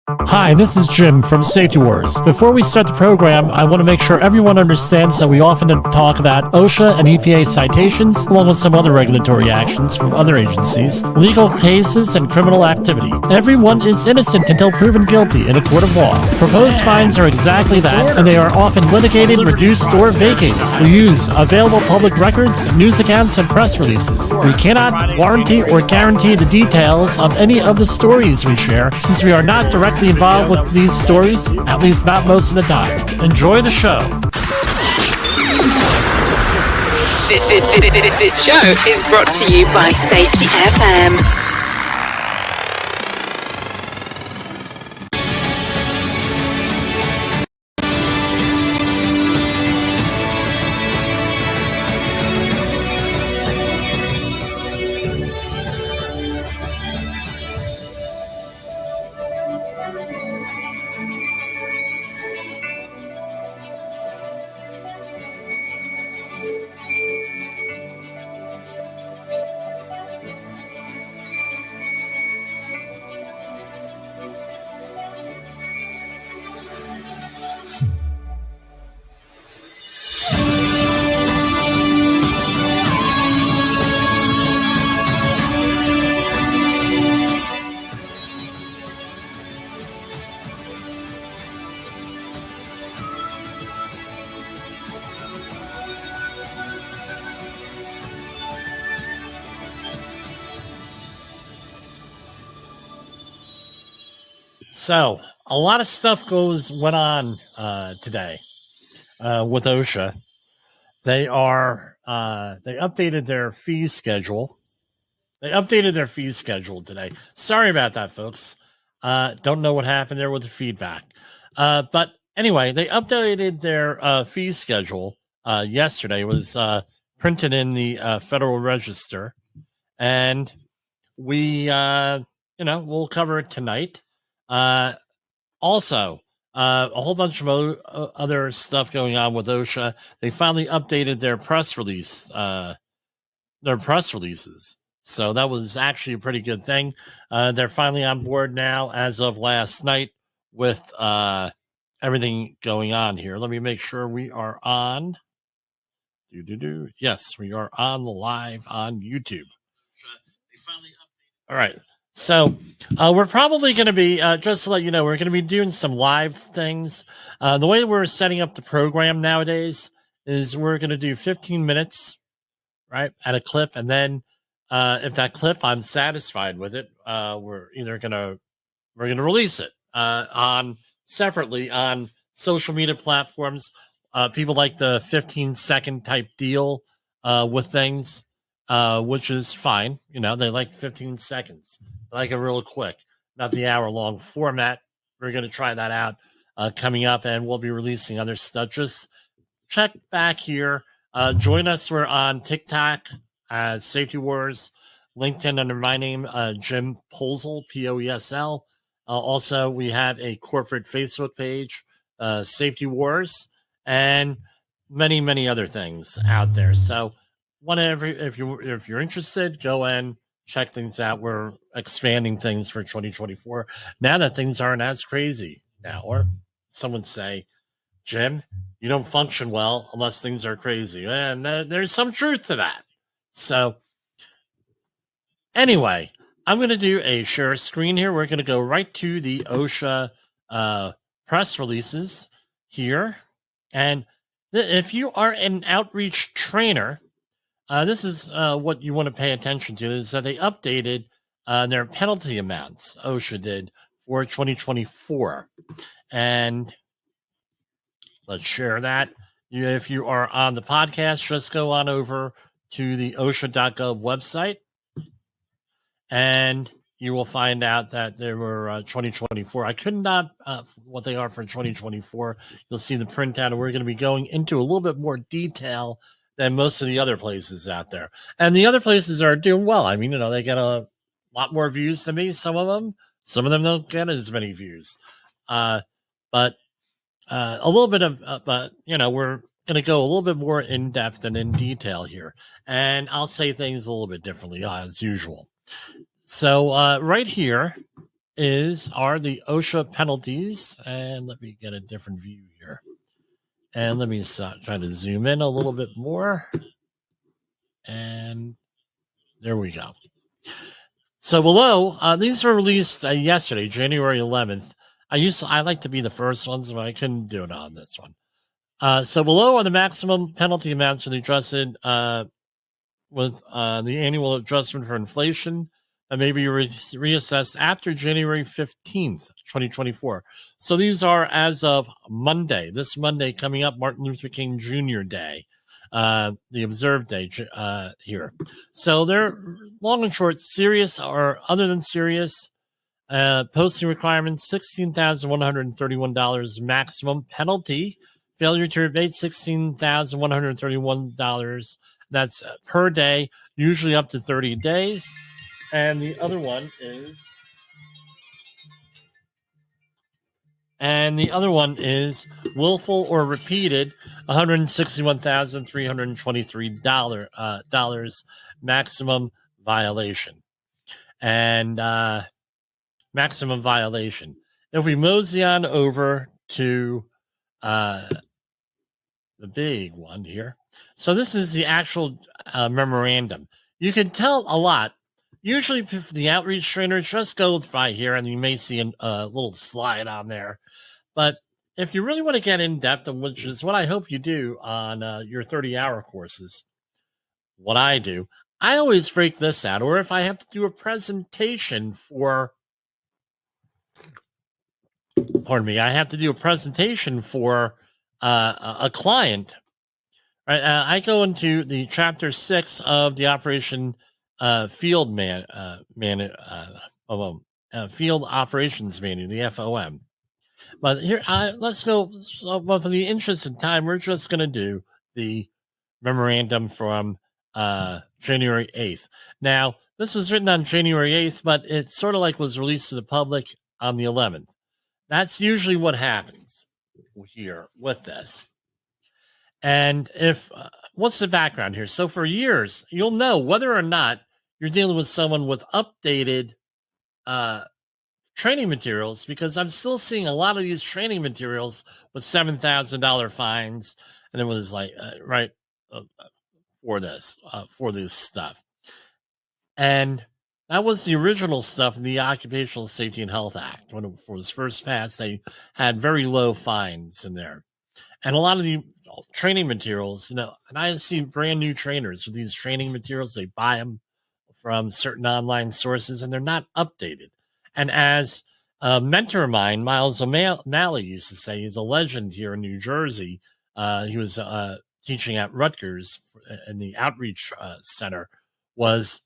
Hi, this is Jim from Safety Wars. Before we start the program, I want to make sure everyone understands that we often talk about OSHA and EPA citations, along with some other regulatory actions from other agencies, legal cases, and criminal activity. Everyone is innocent until proven guilty in a court of law. Proposed fines are exactly that, and they are often litigated, reduced, or vacated. We use available public records, news accounts, and press releases. We cannot warranty or guarantee the details of any of the stories we share, since we are not directly involved with these stories, at least not most of the time. Enjoy the show. This show is brought to you by Safety FM. So, a lot of stuff went on today with OSHA. They updated their fee schedule. They updated their fee schedule today. Sorry about that, folks. Don't know what happened there with the feedback. But anyway, they updated their fee schedule yesterday. It was printed in the Federal Register. And we'll cover it tonight. Also, a whole bunch of other stuff going on with OSHA. They finally updated their press releases. So that was actually a pretty good thing. They're finally on board now as of last night with everything going on here. Let me make sure we are on. Yes, we are on live on YouTube. All right. So we're probably going to be, just to let you know, we're going to be doing some live things. The way we're setting up the program nowadays is we're going to do 15 minutes, right, at a clip. And then if that clip, I'm satisfied with it, we're going to release it separately on social media platforms. People like the 15-second type deal with things, which is fine. They like 15 seconds. Like a real quick, not the hour-long format. We're going to try that out coming up, and we'll be releasing other stuff. Just check back here. Join us. We're on TikTok as Safety Wars, LinkedIn under my name, Jim Poesel, Poesl. Also, we have a corporate Facebook page, Safety Wars, and many, many other things out there. So, if you're interested, go and check things out. We're expanding things for 2024 now that things aren't as crazy now. Or someone say, Jim, you don't function well unless things are crazy. And there's some truth to that. So anyway, I'm going to do a share screen here. We're going to go right to the OSHA press releases here. And if you are an outreach trainer, this is what you want to pay attention to, is that they updated their penalty amounts, OSHA did, for 2024. And let's share that. If you are on the podcast, just go on over to the OSHA.gov website, and you will find out that there were 2024. I could not, what they are for 2024. You'll see the printout, and we're going to be going into a little bit more detail than most of the other places out there. And the other places are doing well. I mean, they get a lot more views than me, some of them. Some of them don't get as many views. But a little bit of, we're going to go a little bit more in depth and in detail here. And I'll say things a little bit differently as usual. So right here are the OSHA penalties. And let me get a different view here. And let me try to zoom in a little bit more. And there we go. So below, these were released yesterday, January 11th. I like to be the first ones, but I couldn't do it on this one. So below are the maximum penalty amounts for the adjusted with the annual adjustment for inflation that may be reassessed after January 15th, 2024. So these are as of Monday, this Monday coming up, Martin Luther King Jr. Day, the observed day here. So they're long and short, serious or other than serious. Posting requirements, $16,131 maximum penalty. Failure to abate, $16,131. That's per day, usually up to 30 days. And the other one is willful or repeated, $161,323 maximum violation. And maximum violation. If we mosey on over to the big one here. So this is the actual memorandum. You can tell a lot. Usually for the outreach trainers, just go by here and you may see a little slide on there. But if you really want to get in depth, which is what I hope you do on your 30-hour courses, what I do, I always break this out. Or if I have to do a presentation for I have to do a presentation for a client. Right, I go into the chapter 6 of the Operation Field Field Operations Manual, the FOM. But here, let's go. So, for the interest of time, we're just going to do the memorandum from January 8th. Now, this was written on January 8th, but it sort of like was released to the public on the 11th. That's usually what happens here with this. And if what's the background here? So for years, you'll know whether or not you're dealing with someone with updated training materials, because I'm still seeing a lot of these training materials with $7,000 fines, and it was like for this stuff. And that was the original stuff in the Occupational Safety and Health Act. When it was first passed, they had very low fines in there. And a lot of the training materials, and I see brand new trainers with these training materials. They buy them from certain online sources, and they're not updated. And as a mentor of mine, Miles O'Malley, used to say, he's a legend here in New Jersey. He was teaching at Rutgers in the outreach center, was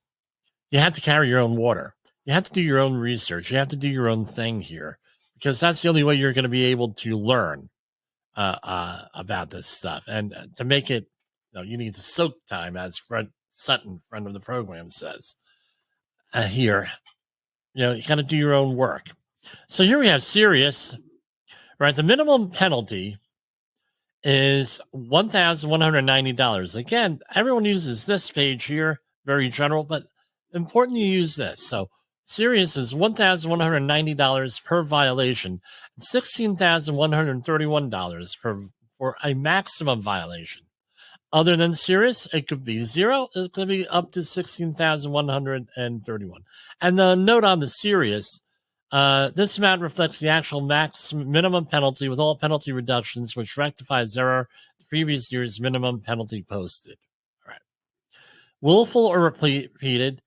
you have to carry your own water. You have to do your own research. You have to do your own thing here, because that's the only way you're going to be able to learn about this stuff. And to make it, you need to soak time, as Fred Sutton, friend of the program, says here. You got to do your own work. So here we have serious, right? The minimum penalty is $1,190. Again, everyone uses this page here, very general, but important you use this. So serious is $1,190 per violation, and $16,131 for a maximum violation. Other than serious, it could be zero. It could be up to $16,131. And the note on the serious, this amount reflects the actual minimum penalty with all penalty reductions, which rectifies error the previous year's minimum penalty posted. All right. Willful or repeated,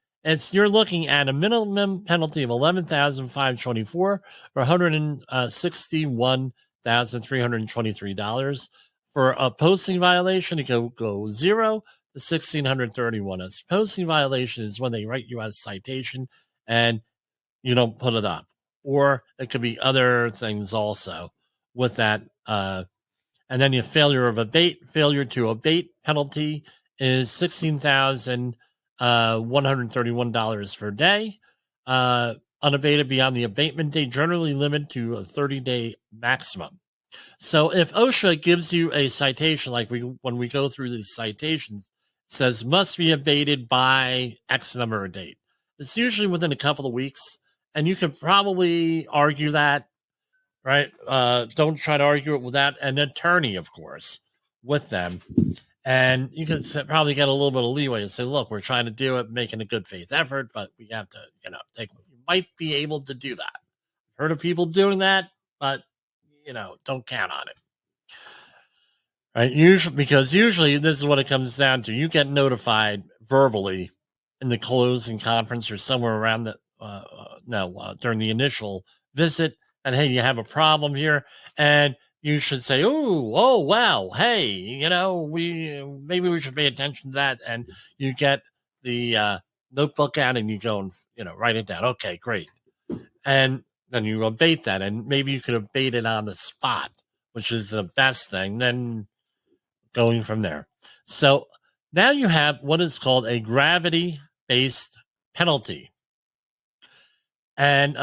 you're looking at a minimum penalty of $11,524 or $161,323. For a posting violation, it can go zero to $1,631. A posting violation is when they write you a citation and you don't put it up. Or it could be other things also with that. And then your failure to abate penalty is $16,131 per day. Unabated beyond the abatement date, generally limited to a 30-day maximum. So if OSHA gives you a citation, like when we go through these citations, it says must be abated by X number of date. It's usually within a couple of weeks, and you could probably argue that, right? Don't try to argue it without an attorney, of course, with them. And you can probably get a little bit of leeway and say, look, we're trying to do it, making a good faith effort, but we have to, you might be able to do that. I've heard of people doing that, but, don't count on it. Right? Usually this is what it comes down to. You get notified verbally in the closing conference or somewhere around during the initial visit, and hey, you have a problem here, and you should say, oh, wow, hey, maybe we should pay attention to that, and you get the notebook out and you go and write it down. Okay, great, and then you abate that, and maybe you could abate it on the spot, which is the best thing. Then going from there. So now you have what is called a gravity-based penalty. And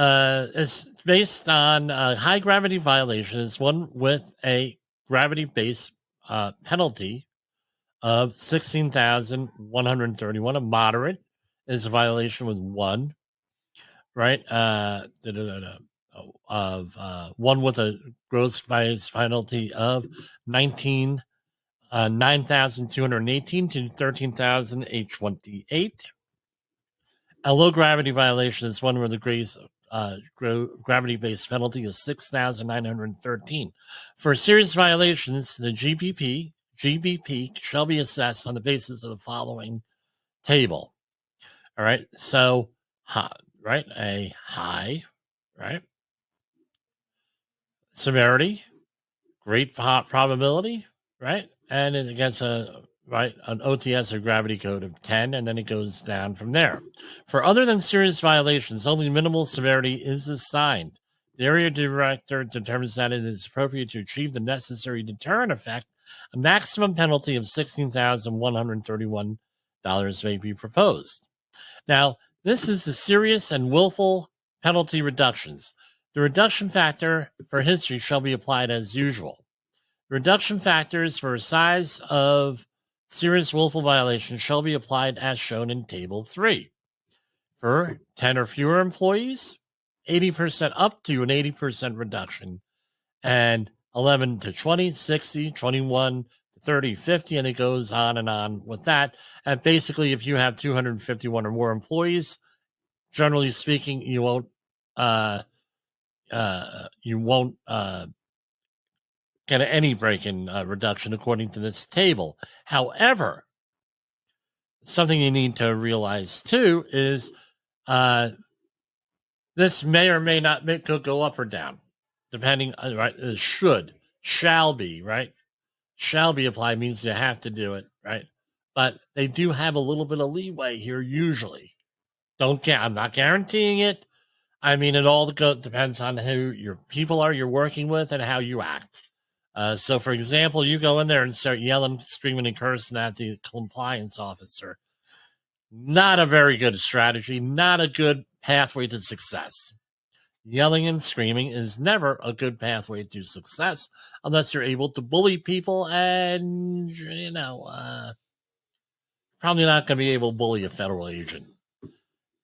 it's based on high gravity violations, one with a gravity-based penalty of 16,131. A moderate is a violation with one, right? Of one with a gross penalty of 9,218 to 13,828. A low gravity violation is one where the gravity-based penalty is 6,913. For serious violations, the GBP shall be assessed on the basis of the following table. All right, so right, a high, right, severity, great probability, right, and it gets an OTS or gravity code of 10, and then it goes down from there. For other than serious violations, only minimal severity is assigned. The area director determines that it is appropriate to achieve the necessary deterrent effect. A maximum penalty of $16,131 may be proposed. Now, this is the serious and willful penalty reductions. The reduction factor for history shall be applied as usual. Reduction factors for size of serious willful violation shall be applied as shown in Table 3. For 10 or fewer employees, 80% up to an 80% reduction, and 11 to 20, 60, 21 to 30, 50, and it goes on and on with that. And basically, if you have 251 or more employees, generally speaking, you won't get any break-in reduction according to this table. However, something you need to realize too is this may or may not could go up or down, depending. Right, shall be right. Shall be applied means you have to do it, right? But they do have a little bit of leeway here usually. I'm not guaranteeing it. I mean, it all depends on who your people are you're working with and how you act. So, for example, you go in there and start yelling, screaming, and cursing at the compliance officer. Not a very good strategy, not a good pathway to success. Yelling and screaming is never a good pathway to success unless you're able to bully people and, probably not going to be able to bully a federal agent.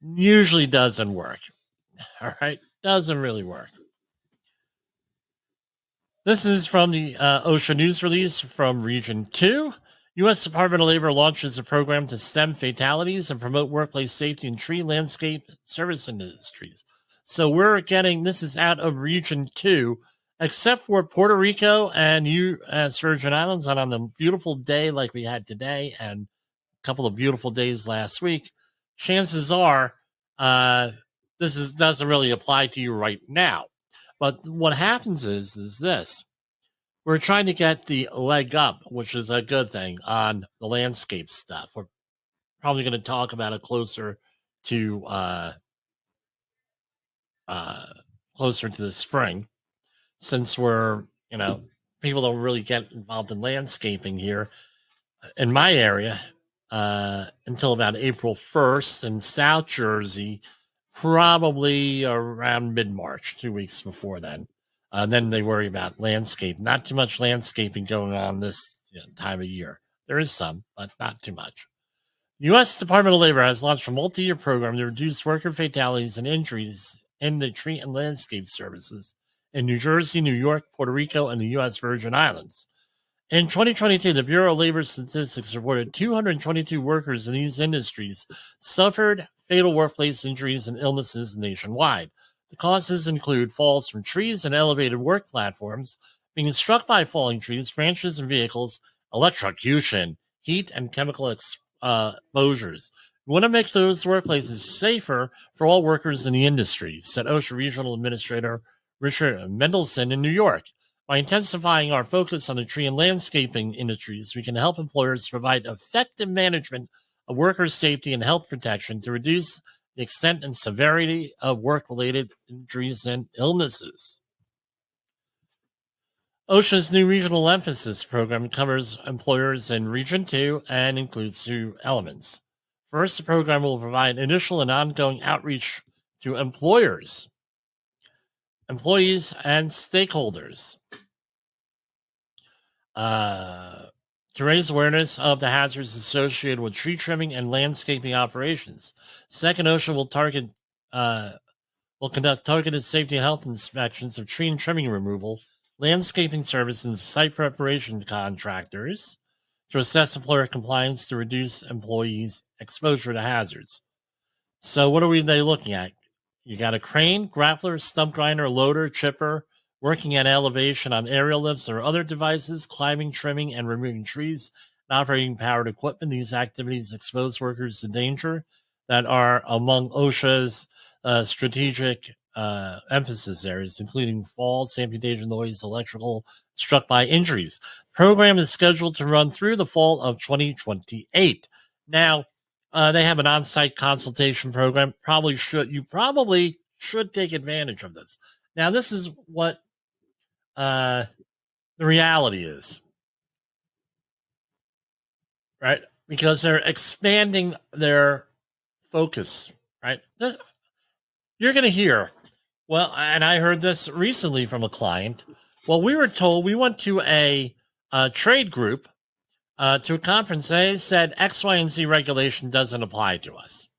Usually doesn't work. All right? Doesn't really work. This is from the OSHA news release from Region 2. U.S. Department of Labor launches a program to stem fatalities and promote workplace safety in tree, landscape, service industries. So we're getting, this is out of Region 2, except for Puerto Rico and Virgin Islands, and on a beautiful day like we had today and a couple of beautiful days last week, chances are this doesn't really apply to you right now. But what happens is this. We're trying to get the leg up, which is a good thing, on the landscape stuff. We're probably going to talk about it closer to the spring, since we're, people don't really get involved in landscaping here in my area until about April 1st. In South Jersey, probably around mid-March, 2 weeks before then. Then they worry about landscape. Not too much landscaping going on this time of year. There is some, but not too much. U.S. Department of Labor has launched a multi-year program to reduce worker fatalities and injuries in the tree and landscape services in New Jersey, New York, Puerto Rico, and the U.S. Virgin Islands. In 2022, the Bureau of Labor Statistics reported 222 workers in these industries suffered fatal workplace injuries and illnesses nationwide. The causes include falls from trees and elevated work platforms, being struck by falling trees, branches, and vehicles, electrocution, heat, and chemical exposures. We want to make those workplaces safer for all workers in the industry, said OSHA Regional Administrator Richard Mendelson in New York. By intensifying our focus on the tree and landscaping industries, we can help employers provide effective management of workers' safety and health protection to reduce the extent and severity of work-related injuries and illnesses. OSHA's new regional emphasis program covers employers in Region 2 and includes 2 elements. First, the program will provide initial and ongoing outreach to employers, employees, and stakeholders to raise awareness of the hazards associated with tree trimming and landscaping operations. Second, OSHA will conduct targeted safety and health inspections of tree and trimming removal, landscaping services, and site preparation contractors to assess employer compliance to reduce employees' exposure to hazards. So what are they looking at? You got a crane, grappler, stump grinder, loader, chipper, working at elevation on aerial lifts or other devices, climbing, trimming, and removing trees, and operating powered equipment. These activities expose workers to danger that are among OSHA's strategic emphasis areas, including falls, amputation, noise, electrical, struck by injuries. The program is scheduled to run through the fall of 2028. Now, they have an on-site consultation program. You probably should take advantage of this. Now, this is what the reality is, right? Because they're expanding their focus, right? You're going to hear, well, and I heard this recently from a client. Well, we were told we went to a trade group, to a conference. They said X, Y, and Z regulation doesn't apply to us.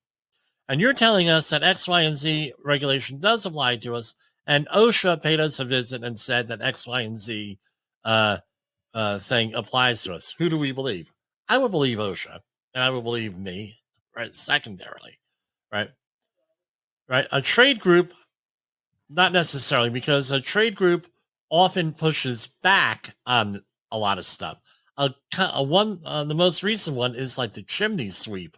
And you're telling us that X, Y, and Z regulation does apply to us, and OSHA paid us a visit and said that X, Y, and Z thing applies to us. Who do we believe? I would believe OSHA, and I would believe me, right? Secondarily, right? Right? A trade group, not necessarily, because a trade group often pushes back on a lot of stuff. The most recent one is like the Chimney Sweep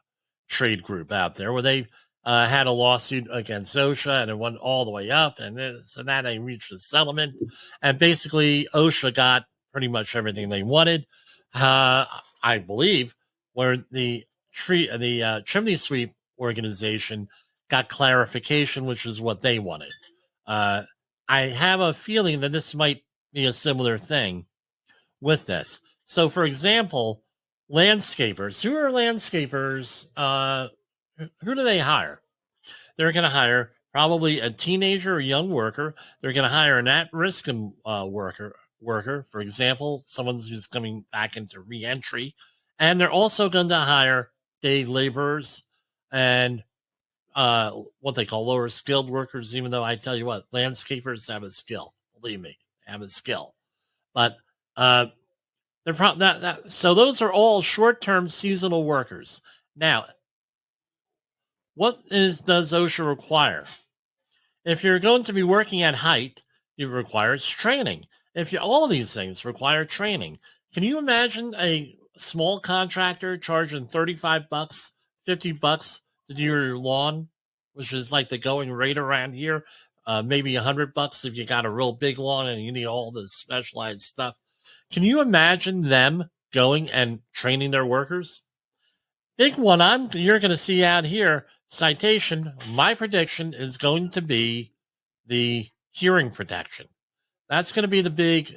trade group out there, where they had a lawsuit against OSHA, and it went all the way up, and so now they reached a settlement, and basically OSHA got pretty much everything they wanted. I believe where the Chimney Sweep organization got clarification, which is what they wanted. I have a feeling that this might be a similar thing with this. So, for example, landscapers. Who are landscapers? Who do they hire? They're going to hire probably a teenager or young worker. They're going to hire an at-risk worker. For example, someone who's coming back into reentry. And they're also going to hire day laborers and what they call lower skilled workers, even though I tell you what, landscapers have a skill. Believe me, they have a skill. But so those are all short-term seasonal workers. Now, does OSHA require? If you're going to be working at height, it requires training. All of these things require training. Can you imagine a small contractor charging $35, $50 to do your lawn, which is like the going rate around here? Maybe $100 if you got a real big lawn and you need all this specialized stuff. Can you imagine them going and training their workers? Big one you're going to see out here, Citation. My prediction is going to be the hearing protection. That's going to be the big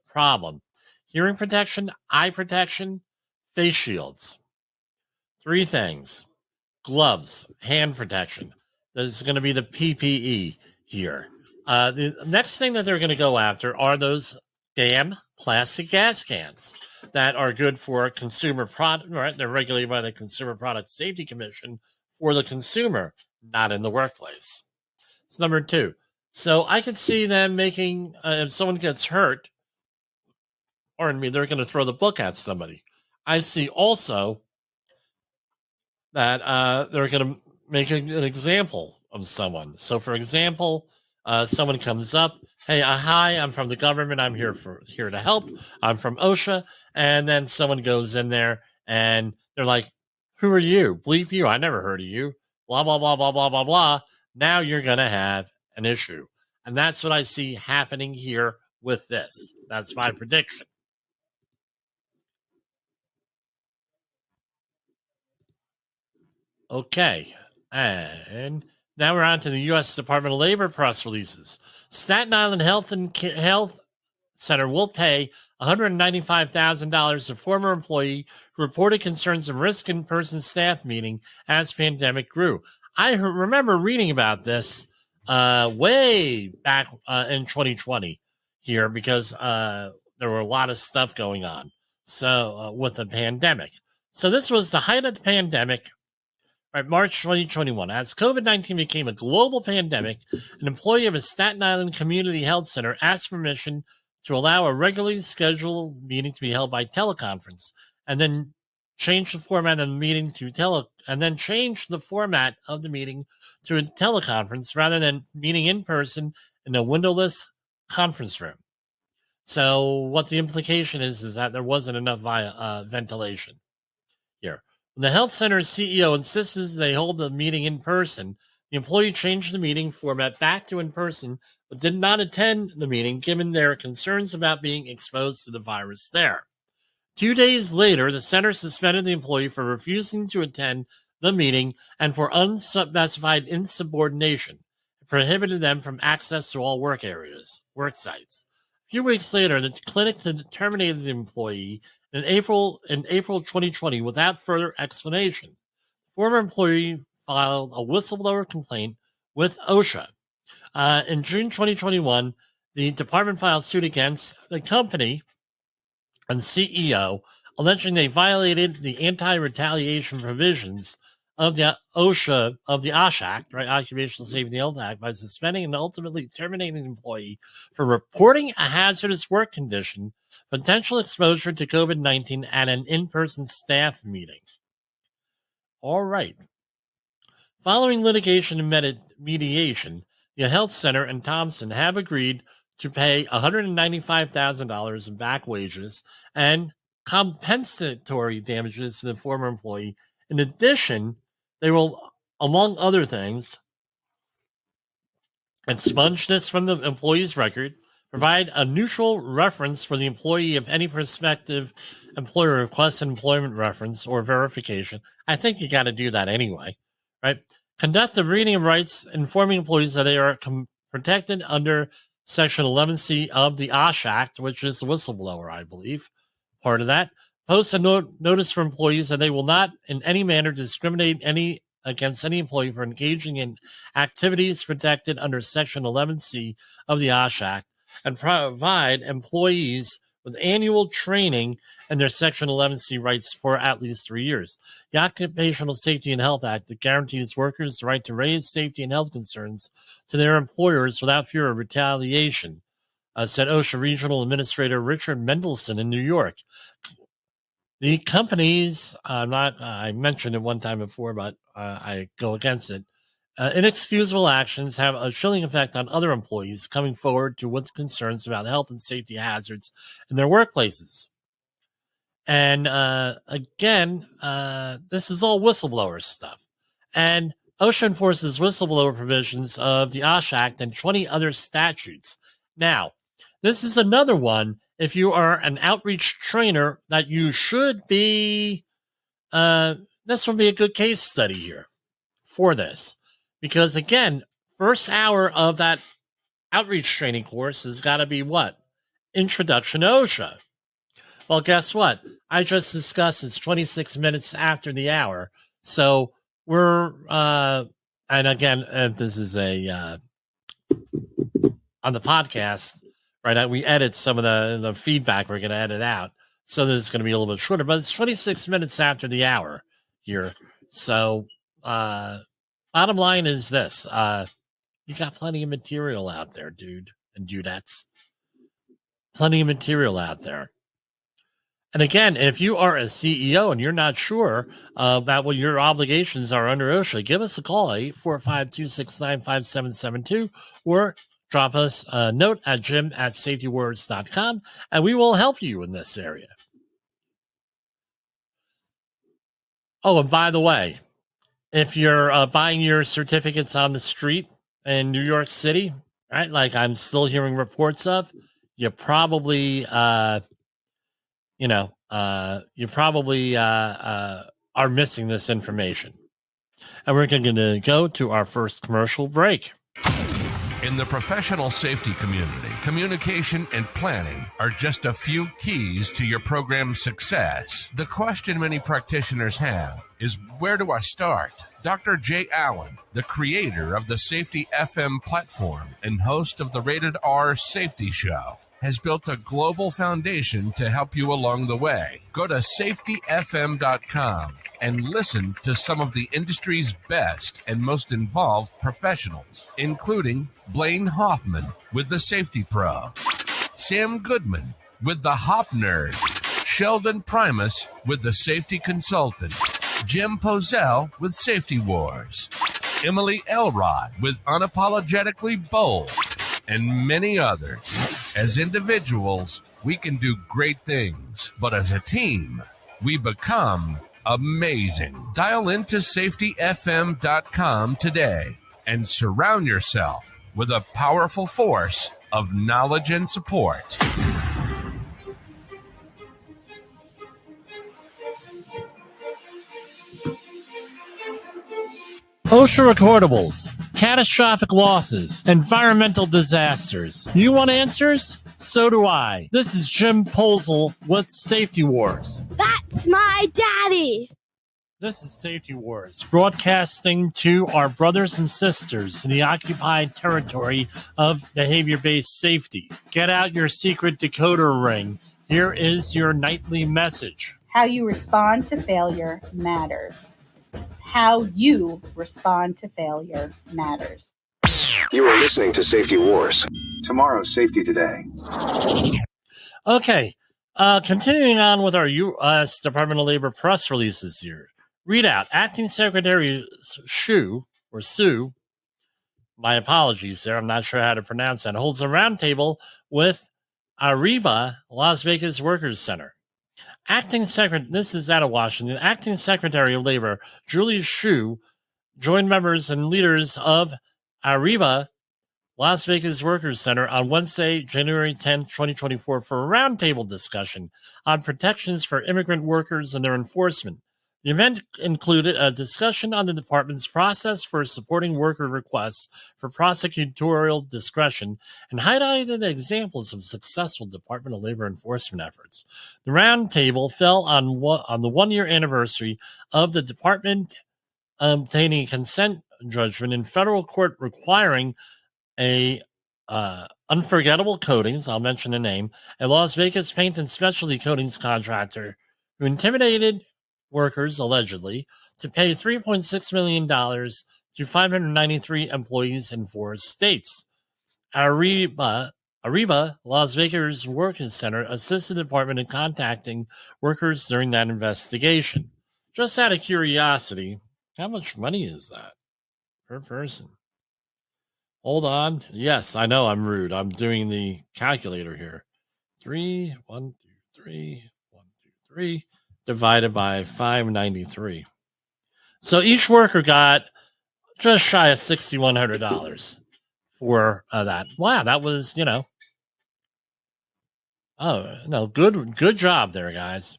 problem. Hearing protection, eye protection, face shields. 3 things. Gloves, hand protection. This is going to be the PPE here. The next thing that they're going to go after are those damn plastic gas cans that are good for consumer product, right? They're regulated by the Consumer Product Safety Commission for the consumer, not in the workplace. It's number 2. So I could see them making, if someone gets hurt, or they're going to throw the book at somebody. I see also that they're going to make an example of someone. So, for example, someone comes up, hey, hi, I'm from the government. I'm here to help. I'm from OSHA. And then someone goes in there and they're like, who are you? Bleep you. I never heard of you. Blah, blah, blah, blah, blah, blah, blah. Now you're going to have an issue. And that's what I see happening here with this. That's my prediction. Okay, and now we're on to the U.S. Department of Labor press releases. Staten Island Health Center will pay $195,000 to former employee who reported concerns of risk in-person staff meeting as pandemic grew. I remember reading about this way back in 2020 here because there were a lot of stuff going on. So with the pandemic. So this was the height of the pandemic. Right, March 2021. As COVID-19 became a global pandemic, an employee of a Staten Island Community Health Center asked permission to allow a regularly scheduled meeting to be held by teleconference, and then change the format of the meeting to a teleconference rather than meeting in person in a windowless conference room. So, what the implication is that there wasn't enough ventilation here. When the health center's CEO insisted they hold the meeting in person, the employee changed the meeting format back to in person, but did not attend the meeting given their concerns about being exposed to the virus there. 2 days later, the center suspended the employee for refusing to attend the meeting and for unspecified insubordination. It prohibited them from access to all work sites. A few weeks later, the clinic terminated the employee in April 2020 without further explanation. The former employee filed a whistleblower complaint with OSHA. In June 2021, the department filed suit against the company and CEO, alleging they violated the anti-retaliation provisions of the OSHA Act, right, Occupational Safety and Health Act, by suspending and ultimately terminating an employee for reporting a hazardous work condition, potential exposure to COVID-19 at an in-person staff meeting. All right. Following litigation and mediation, the health center and Thompson have agreed to pay $195,000 in back wages and compensatory damages to the former employee. In addition, they will, among other things, expunge this from the employee's record, provide a neutral reference for the employee if any prospective employer requests an employment reference or verification. I think you got to do that anyway, right? Conduct the reading of rights, informing employees that they are protected under Section 11C of the OSHA Act, which is the whistleblower, I believe, part of that. Post a notice for employees that they will not in any manner discriminate against any employee for engaging in activities protected under Section 11C of the OSHA Act, and provide employees with annual training and their Section 11C rights for at least 3 years. The Occupational Safety and Health Act guarantees workers the right to raise safety and health concerns to their employers without fear of retaliation, said OSHA Regional Administrator Richard Mendelson in New York. The companies, I mentioned it one time before, but I go against it. Inexcusable actions have a chilling effect on other employees coming forward with concerns about health and safety hazards in their workplaces. And again, this is all whistleblower stuff. And OSHA enforces whistleblower provisions of the OSHA Act and 20 other statutes. Now, this is another one. If you are an outreach trainer, that you should be, this will be a good case study here for this. Because again, first hour of that outreach training course has got to be what? Introduction to OSHA. Well, guess what? I just discussed it's 26 minutes after the hour. So we're, and again, if this is on the podcast, right? We edit some of the feedback we're going to edit out. So that it's going to be a little bit shorter, but it's 26 minutes after the hour here. So, bottom line is this. You got plenty of material out there, dude and dudettes. Plenty of material out there. And again, if you are a CEO and you're not sure about what your obligations are under OSHA, give us a call, 845-269-5772, or drop us a note at jim@safetywords.com, and we will help you in this area. Oh, and by the way, if you're buying your certificates on the street in New York City, right, like I'm still hearing reports of, you probably are missing this information. And we're going to go to our first commercial break. In the professional safety community, communication and planning are just a few keys to your program's success. The question many practitioners have is, where do I start? Dr. Jay Allen, the creator of the Safety FM platform and host of the Rated R Safety Show, has built a global foundation to help you along the way. Go to safetyfm.com and listen to some of the industry's best and most involved professionals, including Blaine Hoffman with the Safety Pro, Sam Goodman with the Hop Nerd, Sheldon Primus with the Safety Consultant, Jim Pozell with Safety Wars, Emily Elrod with Unapologetically Bold, and many others. As individuals, we can do great things, but as a team, we become amazing. Dial into safetyfm.com today and surround yourself with a powerful force of knowledge and support. OSHA recordables, catastrophic losses, environmental disasters. You want answers? So do I. This is Jim Posel with Safety Wars. That's my daddy. This is Safety Wars, broadcasting to our brothers and sisters in the occupied territory of behavior-based safety. Get out your secret decoder ring. Here is your nightly message. How you respond to failure matters. How you respond to failure matters. You are listening to Safety Wars. Tomorrow's Safety Today. Okay, continuing on with our U.S. Department of Labor press releases here. Readout, Acting Secretary Sue, my apologies there, I'm not sure how to pronounce that, holds a roundtable with Arriva Las Vegas Workers Center. This is out of Washington. Acting Secretary of Labor Julie Shu joined members and leaders of Arriva Las Vegas Workers Center on Wednesday, January 10, 2024, for a roundtable discussion on protections for immigrant workers and their enforcement. The event included a discussion on the department's process for supporting worker requests for prosecutorial discretion and highlighted examples of successful Department of Labor enforcement efforts. The roundtable fell on the one-year anniversary of the department obtaining a consent judgment in federal court requiring a Unforgettable Coatings, I'll mention the name, a Las Vegas paint and specialty coatings contractor who intimidated workers, allegedly, to pay $3.6 million to 593 employees in 4 states. Arriva Las Vegas Workers Center assisted the department in contacting workers during that investigation. Just out of curiosity, how much money is that per person? Hold on. Yes, I know I'm rude. I'm doing the calculator here. 3 divided by 593. So each worker got just shy of $6,100 for that. Wow, that was, good job there, guys.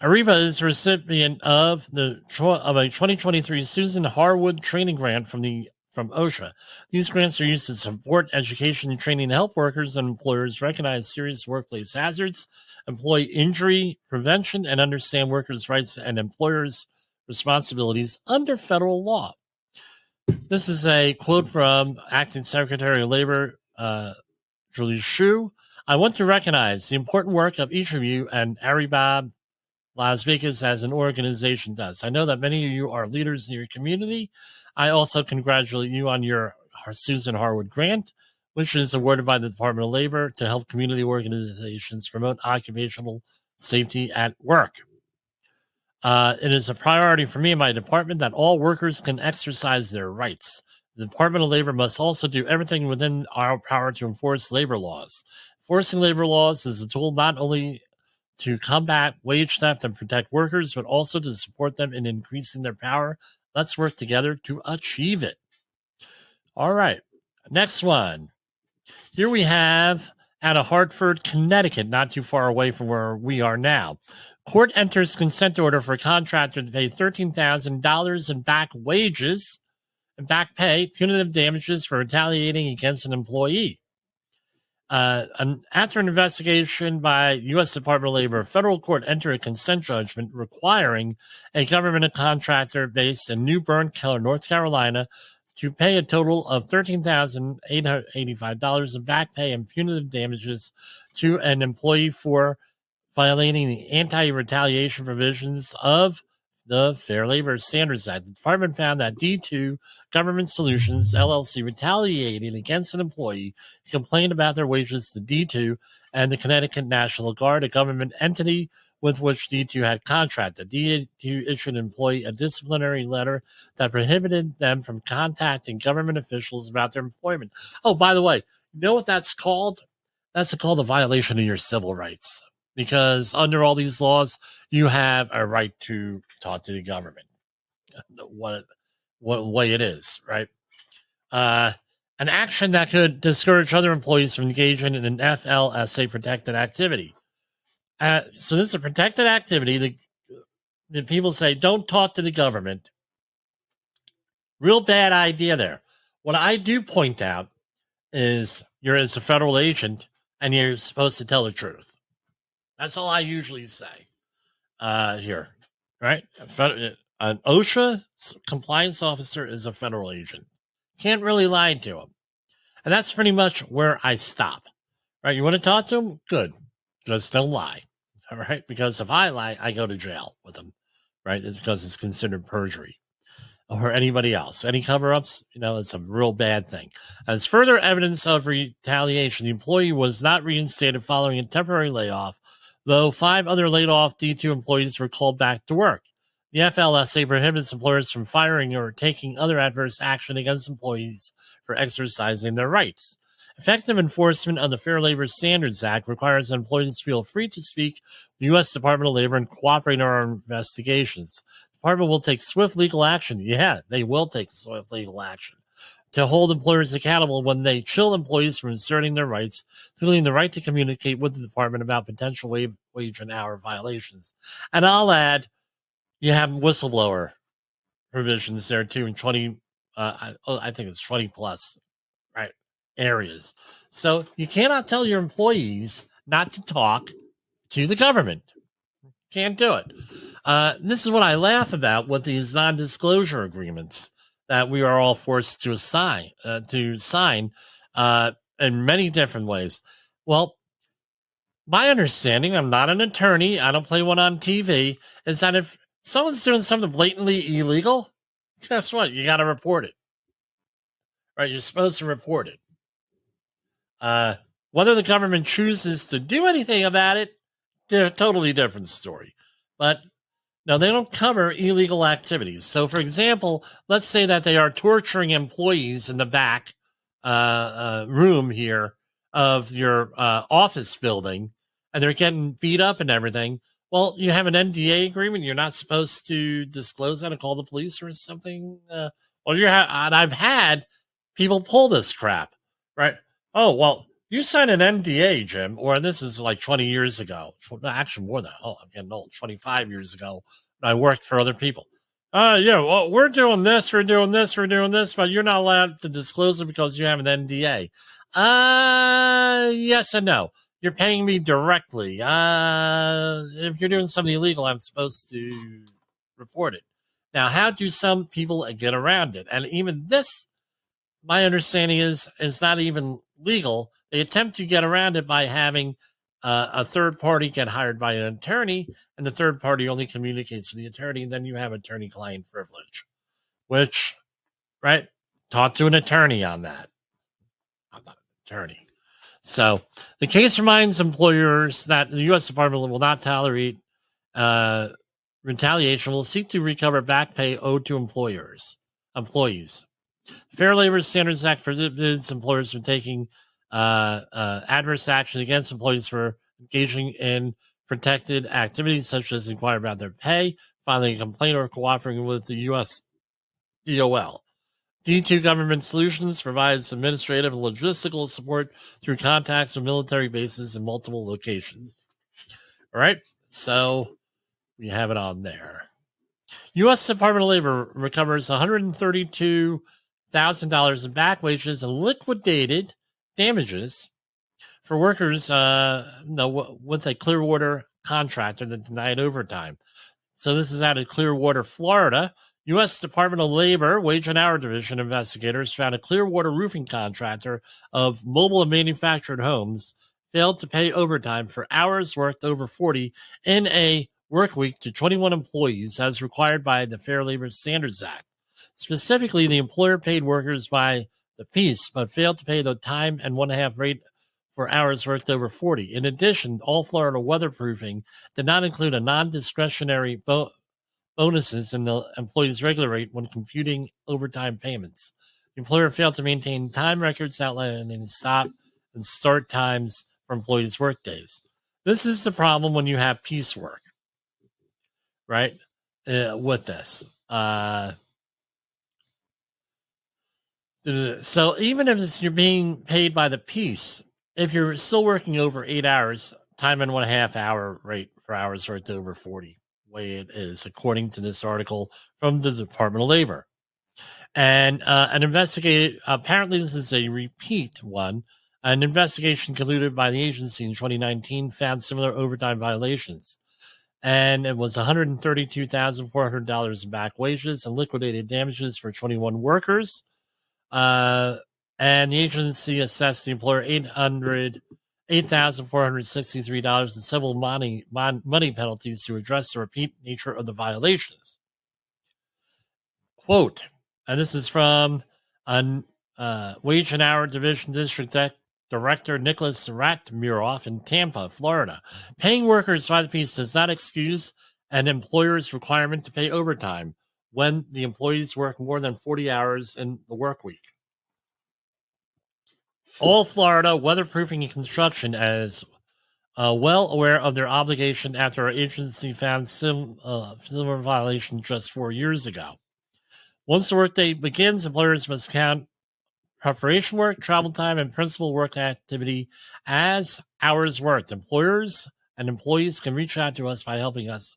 Arriva is a recipient of a 2023 Susan Harwood training grant from OSHA. These grants are used to support education and training to help workers and employers recognize serious workplace hazards, employee injury prevention, and understand workers' rights and employers' responsibilities under federal law. This is a quote from Acting Secretary of Labor, Julie Shu. I want to recognize the important work of each of you and Arriva Las Vegas as an organization does. I know that many of you are leaders in your community. I also congratulate you on your Susan Harwood grant, which is awarded by the Department of Labor to help community organizations promote occupational safety at work. It is a priority for me and my department that all workers can exercise their rights. The Department of Labor must also do everything within our power to enforce labor laws. Enforcing labor laws is a tool not only to combat wage theft and protect workers, but also to support them in increasing their power. Let's work together to achieve it. All right, next one. Here we have out of Hartford, Connecticut, not too far away from where we are now. Court enters consent order for a contractor to pay $13,000 in back wages and back pay, punitive damages for retaliating against an employee. After an investigation by U.S. Department of Labor, a federal court entered a consent judgment requiring a government contractor based in New Bern, North Carolina, to pay a total of $13,885 in back pay and punitive damages to an employee for violating the anti-retaliation provisions of the Fair Labor Standards Act. The department found that D2 Government Solutions, LLC, retaliated against an employee who complained about their wages to D2 and the Connecticut National Guard, a government entity with which D2 had contracted. D2 issued an employee a disciplinary letter that prohibited them from contacting government officials about their employment. Oh, by the way, you know what that's called? That's called a violation of your civil rights. Because under all these laws, you have a right to talk to the government. What way it is, right? An action that could discourage other employees from engaging in an FLSA protected activity. So this is a protected activity. The people say, don't talk to the government. Real bad idea there. What I do point out is you're as a federal agent and you're supposed to tell the truth. That's all I usually say here, right? An OSHA compliance officer is a federal agent. Can't really lie to him. And that's pretty much where I stop, right? You want to talk to him? Good. Just don't lie, all right? Because if I lie, I go to jail with him, right? It's because it's considered perjury. Or anybody else. Any cover-ups, it's a real bad thing. As further evidence of retaliation, the employee was not reinstated following a temporary layoff, though 5 other laid-off D2 employees were called back to work. The FLSA prohibits employers from firing or taking other adverse action against employees for exercising their rights. Effective enforcement of the Fair Labor Standards Act requires that employees feel free to speak to the U.S. Department of Labor and cooperate in our investigations. The department will take swift legal action. Yeah, they will take swift legal action to hold employers accountable when they chill employees from asserting their rights, including the right to communicate with the department about potential wage and hour violations. And I'll add, you have whistleblower provisions there too in 20, I think it's 20 plus, right, areas. So you cannot tell your employees not to talk to the government. Can't do it. This is what I laugh about with these non-disclosure agreements that we are all forced to sign in many different ways. Well, my understanding, I'm not an attorney, I don't play one on TV, is that if someone's doing something blatantly illegal, guess what? You got to report it. Right? You're supposed to report it. Whether the government chooses to do anything about it, they're a totally different story. But no, they don't cover illegal activities. So, for example, let's say that they are torturing employees in the back room here of your office building, and they're getting beat up and everything. Well, you have an NDA agreement. You're not supposed to disclose that or call the police or something. And I've had people pull this crap, right? Oh, well, you signed an NDA, Jim, or this is like 20 years ago. Actually, more than that. Oh, I'm getting old. 25 years ago, when I worked for other people. Well, we're doing this, but you're not allowed to disclose it because you have an NDA. Yes and no. You're paying me directly. If you're doing something illegal, I'm supposed to report it. Now, how do some people get around it? And even this, my understanding is not even legal. They attempt to get around it by having a third party get hired by an attorney, and the third party only communicates with the attorney, and then you have attorney-client privilege, which, right, Talk to an attorney on that. I'm not an attorney. So the case reminds employers that the U.S. Department will not tolerate retaliation, will seek to recover back pay owed to employees. The Fair Labor Standards Act forbids employers from taking adverse action against employees for engaging in protected activities such as inquire about their pay, filing a complaint, or cooperating with the U.S. DOL. D2 Government Solutions provides administrative and logistical support through contacts with military bases in multiple locations. All right, so we have it on there. U.S. Department of Labor recovers $132,000 in back wages and liquidated damages for workers with a Clearwater contractor that denied overtime. So this is out of Clearwater, Florida. U.S. Department of Labor Wage and Hour Division investigators found a Clearwater roofing contractor of mobile and manufactured homes failed to pay overtime for hours worked over 40 in a work week to 21 employees as required by the Fair Labor Standards Act. Specifically, the employer paid workers by the piece, but failed to pay the time and 1.5 rate for hours worked over 40. In addition, all Florida weatherproofing did not include a non-discretionary bonuses in the employee's regular rate when computing overtime payments. The employer failed to maintain time records outlining stop and start times for employees' workdays. This is the problem when you have piecework, right? With this. So even if you're being paid by the piece, if you're still working over 8 hours, time and 1.5 hour rate for hours worked over 40. Way it is, according to this article from the Department of Labor. And an investigation, apparently this is a repeat one, an investigation concluded by the agency in 2019 found similar overtime violations. And it was $132,400 in back wages and liquidated damages for 21 workers. And the agency assessed the employer $8,463 in civil money penalties to address the repeat nature of the violations. Quote, and this is from Wage and Hour Division District Director Nicholas Ratmuroff in Tampa, Florida. Paying workers by the piece does not excuse an employer's requirement to pay overtime when the employees work more than 40 hours in the work week. All Florida weatherproofing and construction is well aware of their obligation after our agency found similar violation just 4 years ago. Once the workday begins, employers must count preparation work, travel time, and principal work activity as hours worked. Employers and employees can reach out to us by helping us.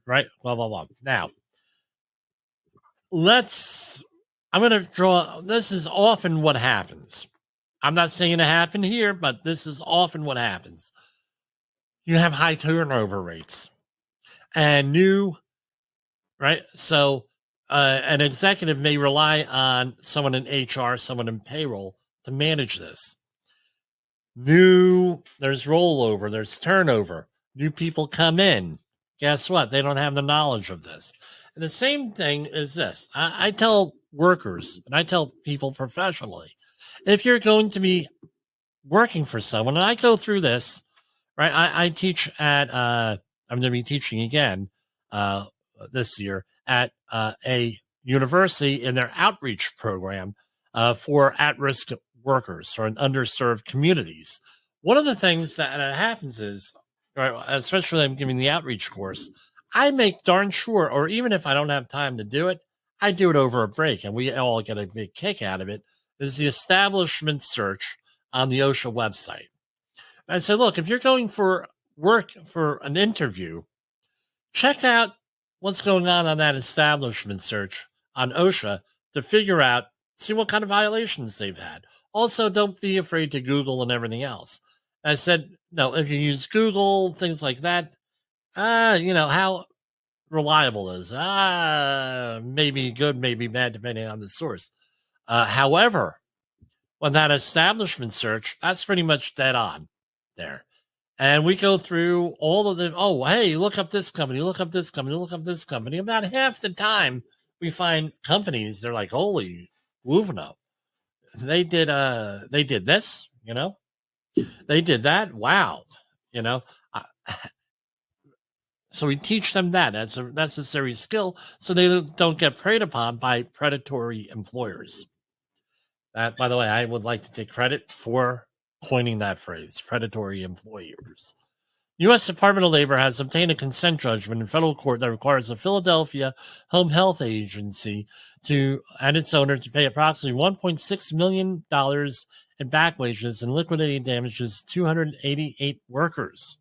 Right? Blah, blah, blah. Now, I'm going to draw, this is often what happens. I'm not saying it happened here, but this is often what happens. You have high turnover rates and right? So an executive may rely on someone in HR, someone in payroll to manage this. There's rollover, there's turnover. New people come in. Guess what? They don't have the knowledge of this. And the same thing is this. I tell workers, and I tell people professionally, if you're going to be working for someone, and I go through this, right? I teach at, I'm going to be teaching again this year at a university in their outreach program for at-risk workers or in underserved communities. One of the things that happens is, right, especially when I'm giving the outreach course, I make darn sure, or even if I don't have time to do it, I do it over a break, and we all get a big kick out of it, is the establishment search on the OSHA website. I said, look, if you're going for work for an interview, check out what's going on that establishment search on OSHA to figure out, see what kind of violations they've had. Also, don't be afraid to Google and everything else. I said, no, if you use Google, things like that, how reliable is? Maybe good, maybe bad, depending on the source. However, when that establishment search, that's pretty much dead on there. And we go through all of the, hey, look up this company, look up this company, look up this company. About half the time we find companies, they're like, holy Wuvno. They did this, they did that. Wow. Uh, so we teach them that as a necessary skill so they don't get preyed upon by predatory employers. That, by the way, I would like to take credit for coining that phrase, predatory employers. U.S. Department of Labor has obtained a consent judgment in federal court that requires the Philadelphia Home Health Agency and its owner to pay approximately $1.6 million in back wages and liquidated damages to 288 workers.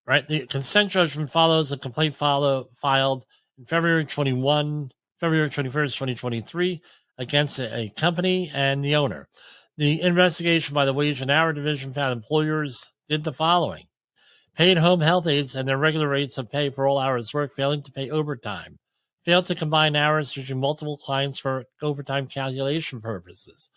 Right? The consent judgment follows a complaint filed in February 21st, 2023 against a company and the owner. The investigation by the Wage and Hour Division found employers did the following: paid home health aides and their regular rates of pay for all hours worked, failing to pay overtime, failed to combine hours between multiple clients for overtime calculation purposes.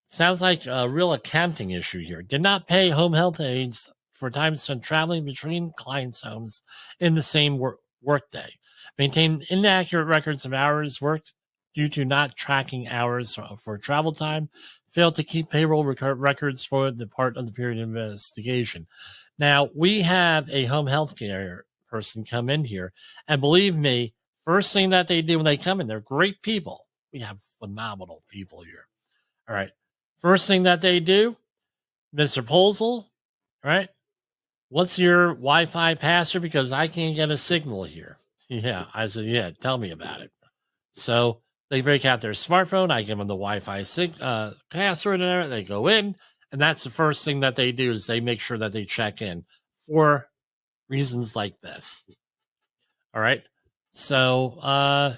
Sounds like a real accounting issue here. Did not pay home health aides for time spent traveling between clients' homes in the same workday. Maintained inaccurate records of hours worked due to not tracking hours for travel time. Failed to keep payroll records for the part of the period of investigation. Now, we have a home health care person come in here, and believe me, first thing that they do when they come in, they're great people. We have phenomenal people here. All right. First thing that they do, Mr. Posel, right? What's your Wi-Fi password? Because I can't get a signal here. Yeah, I said, yeah, tell me about it. So they break out their smartphone. I give them the Wi-Fi password and everything. They go in, and that's the first thing that they do is they make sure that they check in for reasons like this. All right. So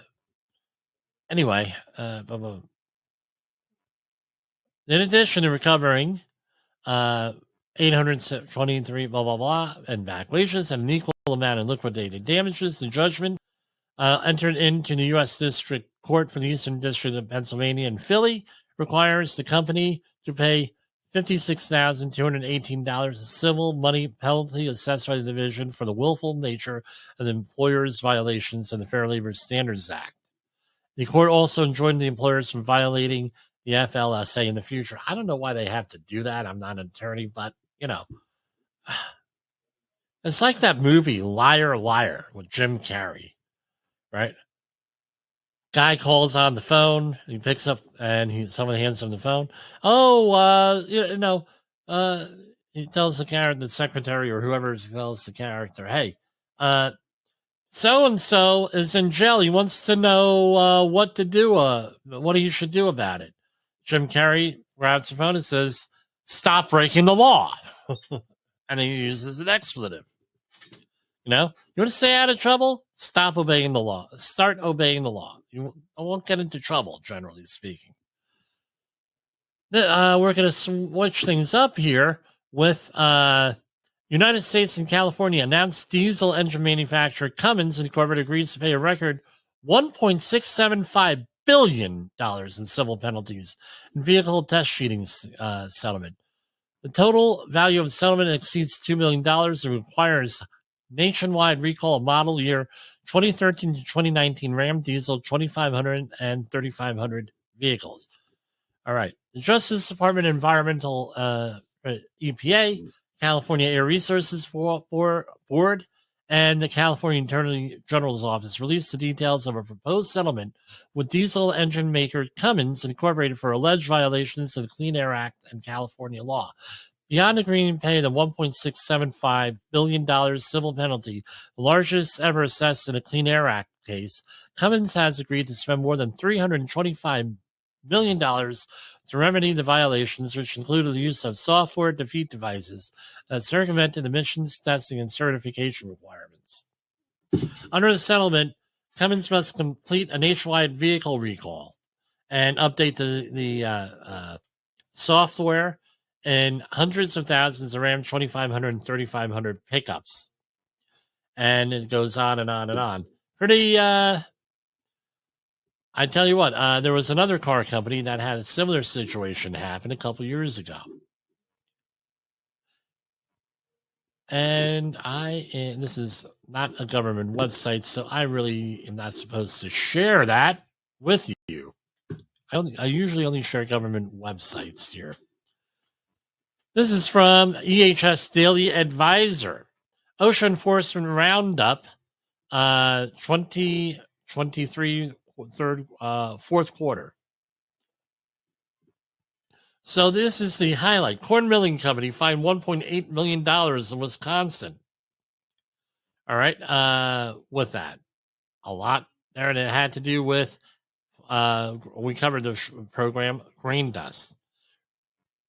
anyway, in addition to recovering 823 blah blah blah and back wages and an equal amount in liquidated damages, the judgment entered into the U.S. District Court for the Eastern District of Pennsylvania in Philly requires the company to pay $56,218 a civil money penalty assessed by the division for the willful nature of the employer's violations of the Fair Labor Standards Act. The court also enjoined the employers from violating the FLSA in the future. I don't know why they have to do that. I'm not an attorney, but, it's like that movie, Liar, Liar, with Jim Carrey, right? Guy calls on the phone, he picks up, and someone hands him the phone. He tells the secretary or whoever tells the character, hey, so-and-so is in jail. He wants to know what to do, what he should do about it. Jim Carrey grabs the phone and says, stop breaking the law. And he uses an expletive. You want to stay out of trouble? Stop obeying the law. Start obeying the law. You won't get into trouble, generally speaking. We're going to switch things up here with United States and California announced diesel engine manufacturer Cummins Incorporated agrees to pay a record $1.675 billion in civil penalties and vehicle test cheating settlement. The total value of the settlement exceeds $2 million and requires nationwide recall of model year 2013 to 2019 Ram diesel 2500 and 3500 vehicles. All right. The Justice Department Environmental EPA, California Air Resources Board, and the California Attorney General's Office released the details of a proposed settlement with diesel engine maker Cummins Incorporated for alleged violations of the Clean Air Act and California law. Beyond agreeing to pay the $1.675 billion civil penalty, the largest ever assessed in a Clean Air Act case, Cummins has agreed to spend more than $325 million to remedy the violations, which included the use of software defeat devices that circumvented emissions testing and certification requirements. Under the settlement, Cummins must complete a nationwide vehicle recall and update the software in hundreds of thousands of Ram 2500 and 3500 pickups. And it goes on and on and on. Pretty, I tell you what, there was another car company that had a similar situation happen a couple years ago. And this is not a government website, so I really am not supposed to share that with you. I usually only share government websites here. This is from EHS Daily Advisor. OSHA Enforcement Roundup 2023 fourth quarter. So this is the highlight. Corn Milling Company fined $1.8 million in Wisconsin. All right. With that, a lot there, and it had to do with, we covered the program, grain dust.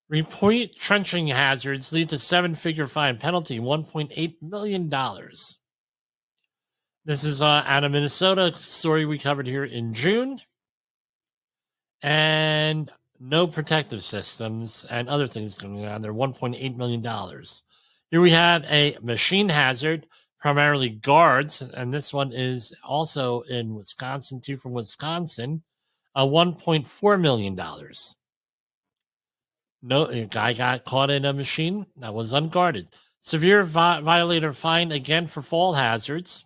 Report trenching hazards lead to 7-figure fine, penalty $1.8 million. This is out of Minnesota, story we covered here in June. And no protective systems and other things going on there, $1.8 million. Here we have a machine hazard, primarily guards, and this one is also in Wisconsin, too, from Wisconsin, $1.4 million. No, a guy got caught in a machine that was unguarded. Severe violator fine again for fall hazards.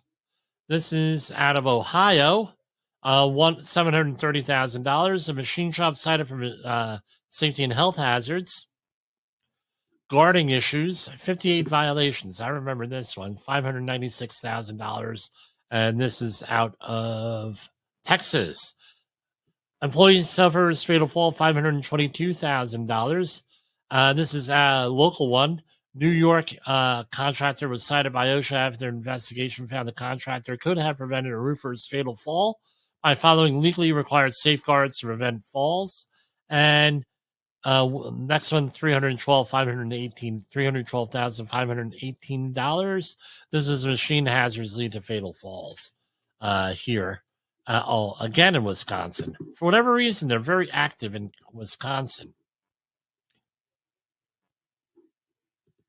This is out of Ohio, $730,000. A machine shop cited for safety and health hazards. Guarding issues, 58 violations. I remember this one, $596,000. And this is out of Texas. Employees suffers fatal fall, $522,000. This is a local one. New York contractor was cited by OSHA after their investigation found the contractor could have prevented a roofer's fatal fall by following legally required safeguards to prevent falls. And next one, $312,518. This is machine hazards lead to fatal falls here. Again in Wisconsin. For whatever reason, they're very active in Wisconsin.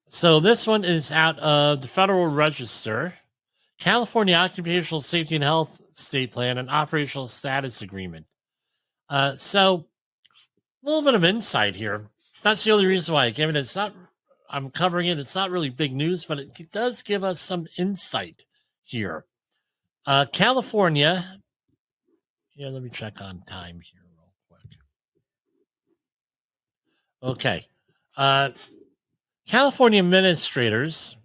So this one is out of the Federal Register. California Occupational Safety and Health State Plan and Operational Status Agreement. So a little bit of insight here. That's the only reason why I gave it. It's not, I'm covering it. It's not really big news, but it does give us some insight here. California. Yeah, let me check on time here real quick. Okay. California administrators,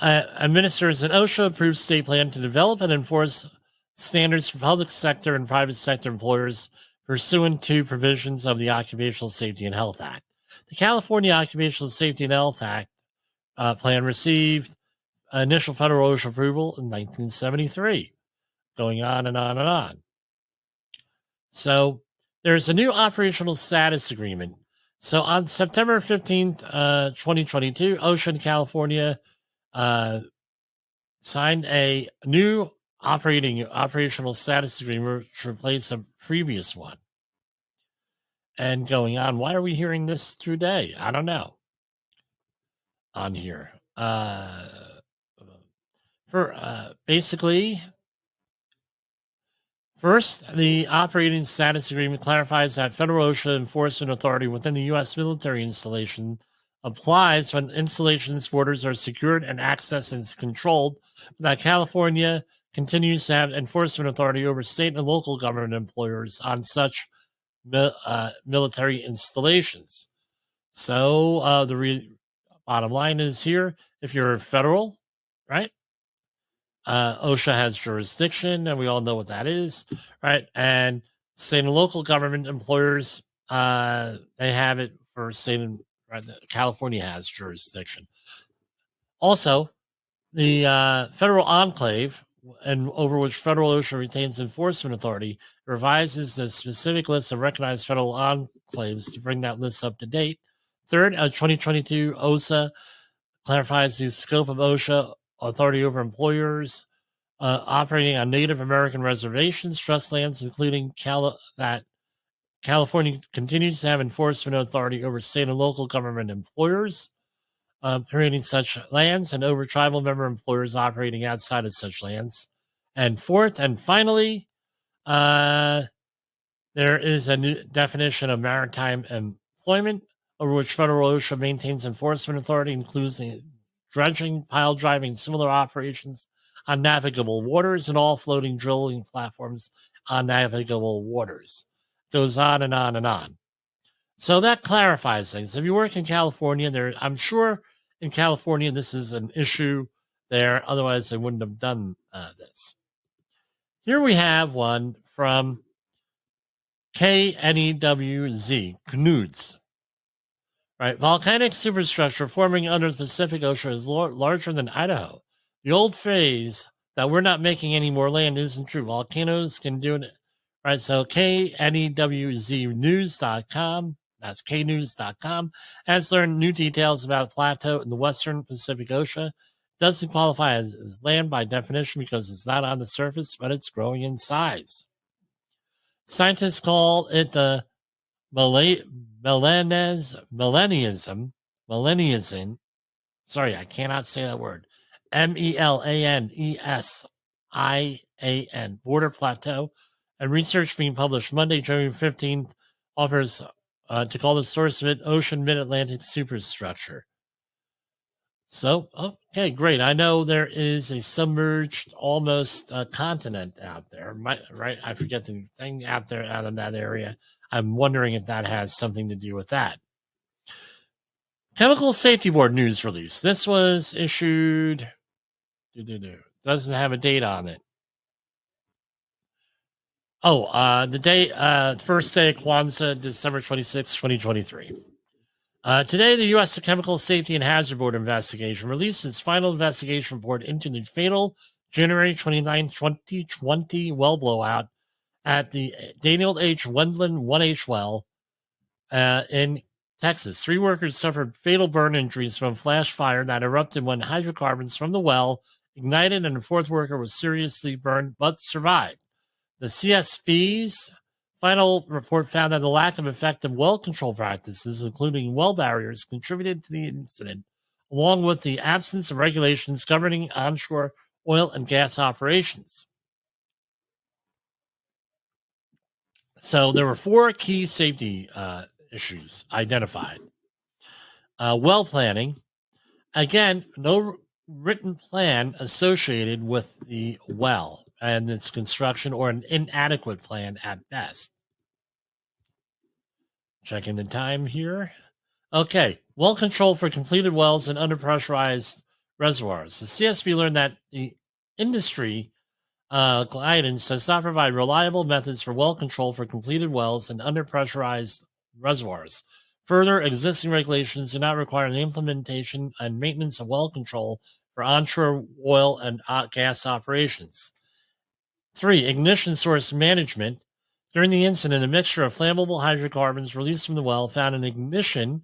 administers an OSHA-approved state plan to develop and enforce standards for public sector and private sector employers pursuant to provisions of the Occupational Safety and Health Act. The California Occupational Safety and Health Act plan received initial federal OSHA approval in 1973. Going on and on and on. So there's a new operational status agreement. So on September 15th, 2022, OSHA in California signed a new operational status agreement to replace a previous one. And going on, why are we hearing this today? I don't know. On here. Basically, first, the operating status agreement clarifies that federal OSHA enforcement authority within the U.S. military installation applies when installations' borders are secured and access is controlled, but that California continues to have enforcement authority over state and local government employers on such military installations. So the bottom line is here, if you're federal, right? OSHA has jurisdiction, and we all know what that is, right? And state and local government employers, they have it for state and right, California has jurisdiction. Also, the federal enclave, and over which federal OSHA retains enforcement authority, revises the specific list of recognized federal enclaves to bring that list up to date. Third, 2022 OSHA clarifies the scope of OSHA authority over employers operating on Native American reservations, trust lands, including that California continues to have enforcement authority over state and local government employers operating such lands and over tribal member employers operating outside of such lands. And fourth and finally, there is a new definition of maritime employment over which federal OSHA maintains enforcement authority, including dredging, pile driving, similar operations on navigable waters and all floating drilling platforms on navigable waters. Goes on and on and on. So that clarifies things. If you work in California, I'm sure in California this is an issue there. Otherwise, they wouldn't have done this. Here we have one from KNEWZ, KNUDS. Right, volcanic superstructure forming under the Pacific Ocean is larger than Idaho. The old phrase that we're not making any more land isn't true. Volcanoes can do it. Right, so KNEWZnews.com, that's knews.com, has learned new details about a plateau in the western Pacific Ocean. Doesn't qualify as land by definition because it's not on the surface, but it's growing in size. Scientists call it the Melanism. Sorry, I cannot say that word. MELANESIAN, border plateau. And research being published Monday, January 15th, offers to call the source of it Ocean Mid-Atlantic Superstructure. So, okay, great. I know there is a submerged almost continent out there, right? I forget the thing out there out in that area. I'm wondering if that has something to do with that. Chemical Safety Board news release. This was issued, doesn't have a date on it. The first day of Kwanzaa, December 26, 2023. Today, the U.S. Chemical Safety and Hazard Board investigation released its final investigation report into the fatal January 29, 2020 well blowout at the Daniel H. Wendland 1H well in Texas. 3 workers suffered fatal burn injuries from flash fire that erupted when hydrocarbons from the well ignited, and a 4th worker was seriously burned but survived. The CSV's final report found that the lack of effective well control practices, including well barriers, contributed to the incident, along with the absence of regulations governing onshore oil and gas operations. So there were 4 key safety issues identified. Well planning. Again, no written plan associated with the well and its construction, or an inadequate plan at best. Checking the time here. Okay, well control for completed wells and underpressurized reservoirs. The CSV learned that the industry guidance does not provide reliable methods for well control for completed wells and underpressurized reservoirs. Further, existing regulations do not require the implementation and maintenance of well control for onshore oil and gas operations. 3. Ignition source management. During the incident, a mixture of flammable hydrocarbons released from the well found an ignition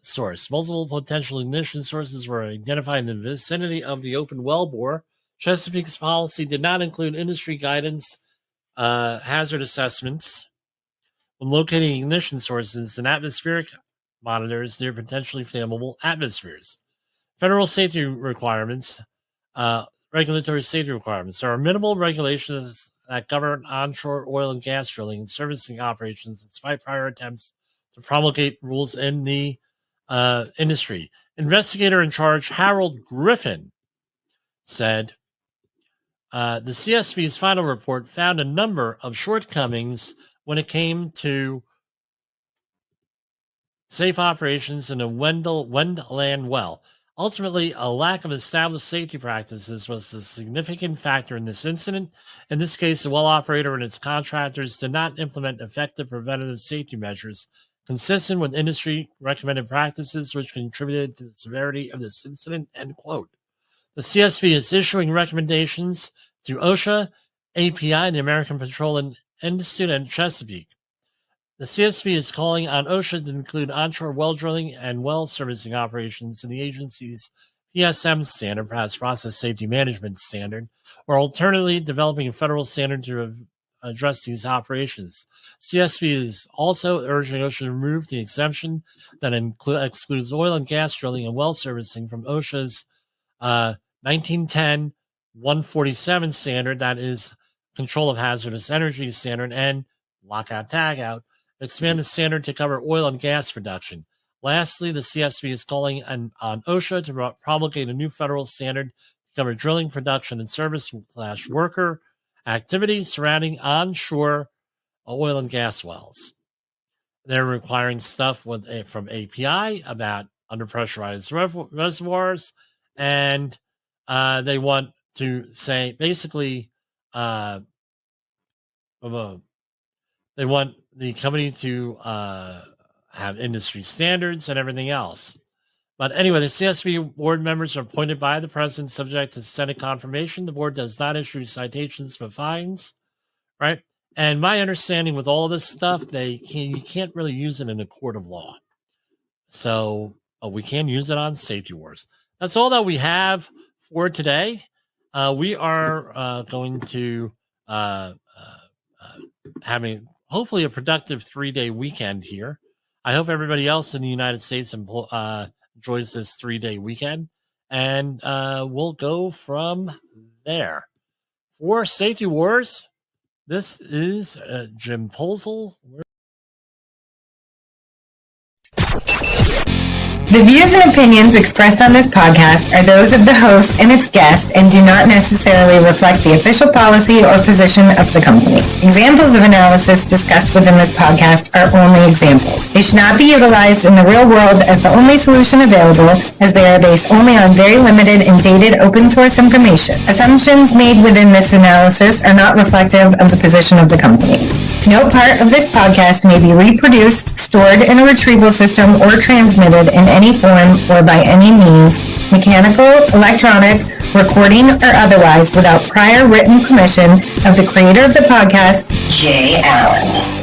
source. Multiple potential ignition sources were identified in the vicinity of the open well bore. Chesapeake's policy did not include industry guidance, hazard assessments when locating ignition sources and atmospheric monitors near potentially flammable atmospheres. Federal safety requirements, regulatory safety requirements. There are minimal regulations that govern onshore oil and gas drilling and servicing operations, despite prior attempts to promulgate rules in the industry. Investigator in charge Harold Griffin said the CSV's final report found a number of shortcomings when it came to safe operations in a Wendland well. Ultimately, a lack of established safety practices was a significant factor in this incident. In this case, the well operator and its contractors did not implement effective preventative safety measures consistent with industry recommended practices, which contributed to the severity of this incident, end quote. The CSV is issuing recommendations to OSHA, API, the American Petroleum Institute, and Chesapeake. The CSV is calling on OSHA to include onshore well drilling and well servicing operations in the agency's PSM standard, perhaps Process Safety Management Standard, or alternatively developing a federal standard to address these operations. CSV is also urging OSHA to remove the exemption that excludes oil and gas drilling and well servicing from OSHA's 1910-147 standard, that is Control of Hazardous Energy Standard, and lockout tagout. Expand the standard to cover oil and gas production. Lastly, the CSV is calling on OSHA to promulgate a new federal standard to discover drilling, production, and service / worker activities surrounding onshore oil and gas wells. They're requiring stuff from API about underpressurized reservoirs, and they want to say basically they want the company to have industry standards and everything else. But anyway, the CSV board members are appointed by the president subject to Senate confirmation. The board does not issue citations for fines, right? And my understanding with all this stuff, you can't really use it in a court of law. So we can use it on Safety Wars. That's all that we have for today. We are going to having hopefully a productive 3-day weekend here. I hope everybody else in the United States enjoys this 3-day weekend, and we'll go from there. For Safety Wars, this is Jim Posel. The views and opinions expressed on this podcast are those of the host and its guest and do not necessarily reflect the official policy or position of the company. Examples of analysis discussed within this podcast are only examples. They should not be utilized in the real world as the only solution available, as they are based only on very limited and dated open source information. Assumptions made within this analysis are not reflective of the position of the company. No part of this podcast may be reproduced, stored in a retrieval system, or transmitted in any form or by any means, mechanical, electronic, recording, or otherwise, without prior written permission of the creator of the podcast, Jay Allen.